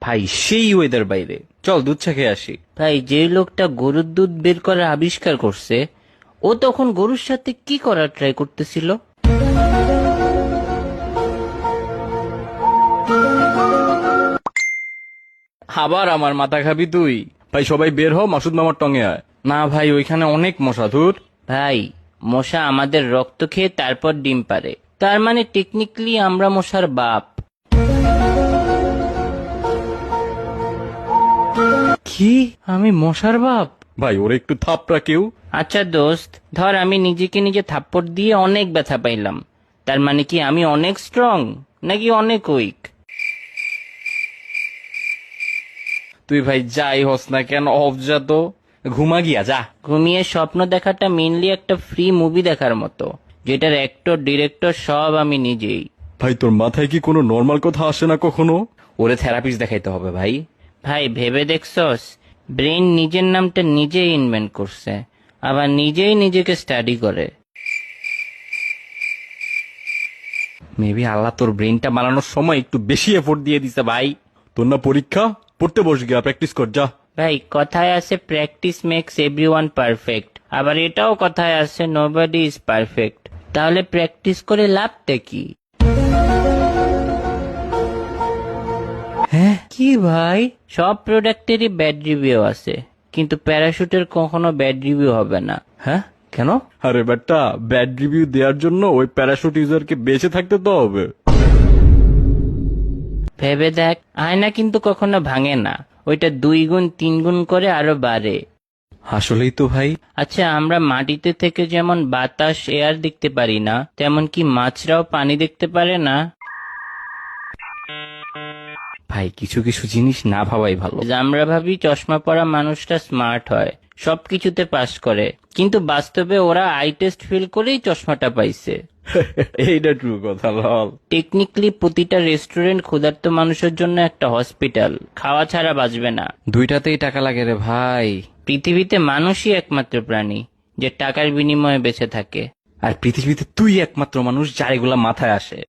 ভাই সেই ওয়েদার বাইরে, চল দুধ চা খেয়ে আসি। ভাই যে লোকটা গরুর দুধ বের করার আবিষ্কার করছে, ও তখন গরুর সাথে কি করার ট্রাই করতেছিল? আবার আমার মাথা খাবি তুই? ভাই সবাই বের হ, মাসুদ মামার টঙে আয়। না ভাই, ওইখানে অনেক মশা। ধুর। ভাই মশা আমাদের রক্ত খেয়ে তারপর ডিম পারে, তার মানে টেকনিক্যালি আমরা মশার বাপ। কি? আমি মশার বাপ? ভাই ওরে একটু থাপড়া কেউ। আচ্ছা দোস্ত, ধর আমি নিজেকে নিজে থাপ্পড় দিয়ে অনেক ব্যথা পাইলাম, তার মানে কি আমি অনেক স্ট্রং নাকি অনেক উইক? তুই ভাই যাই হস না কেন, অফ যা তো, ঘুমা গিয়া যা। ঘুমিয়ে স্বপ্ন দেখাটা মেইনলি একটা ফ্রি মুভি দেখার মতো, যেটার অ্যাক্টর ডিরেক্টর সব আমি নিজেই। ভাই তোর মাথায় কি কোনো নর্মাল কথা আসে না কখনো? ওরে থেরাপিস্ট দেখাইতে হবে ভাই। ভাই ভেবে দেখছস, ব্রেন নিজের নামটা নিজেই ইনভেন্ট করছে, আবার নিজেই নিজেকে স্টাডি করে। মেবি আল্লাহ তোর ব্রেনটা বানানোর সময় একটু বেশি এফোর্ট দিয়ে দিছে ভাই। তোর না পরীক্ষা, পড়তে বস গিয়া, প্র্যাকটিস কর যা। ভাই কথায় আছে প্র্যাকটিস মেক্স এভরিওয়ান পারফেক্ট, আবার এটাও কথায় আছে নোবডি ইজ পারফেক্ট। তাহলে প্র্যাকটিস করে লাভটা কি? হ্যাঁ কি ভাই, সব প্রোডাক্টেরই ব্যাড রিভিউ আছে, কিন্তু প্যারাশুটের কখনো ব্যাড রিভিউ হবে না। হ্যাঁ, কেন? আরে বেটা, ব্যাড রিভিউ দেওয়ার জন্য ওই প্যারাশুট ইউজারকে বেঁচে থাকতে তো হবে। ভেবে দেখ, আয়না কিন্তু কখনো ভাঙে না, ওইটা 2 গুণ 3 গুণ করে আরো বাড়ে। আসলেই তো ভাই। আচ্ছা, আমরা মাটিতে থেকে যেমন বাতাস এয়ার দেখতে পারি না, তেমন কি মাছরাও পানি দেখতে পারে না? ভাই কিছু কিছু জিনিস না ভাবাই ভালো। আমরা ভাবি চশমা পরা মানুষটা স্মার্ট হয়, সবকিছুতে পাস করে, কিন্তু বাস্তবে ওরা আই টেস্ট ফেল করেই চশমাটা পাইছে। এইটা ট্রু কথা লল। টেকনিক্যালি প্রতিটা রেস্টুরেন্ট ক্ষুধার্ত মানুষের জন্য একটা হসপিটাল, খাওয়া ছাড়া বাঁচবে না। দুইটাতেই টাকা লাগে রে ভাই। পৃথিবীতে মানুষই একমাত্র প্রাণী যে টাকার বিনিময়ে বেঁচে থাকে। আর পৃথিবীতে তুই একমাত্র মানুষ যার এগুলা মাথায় আসে।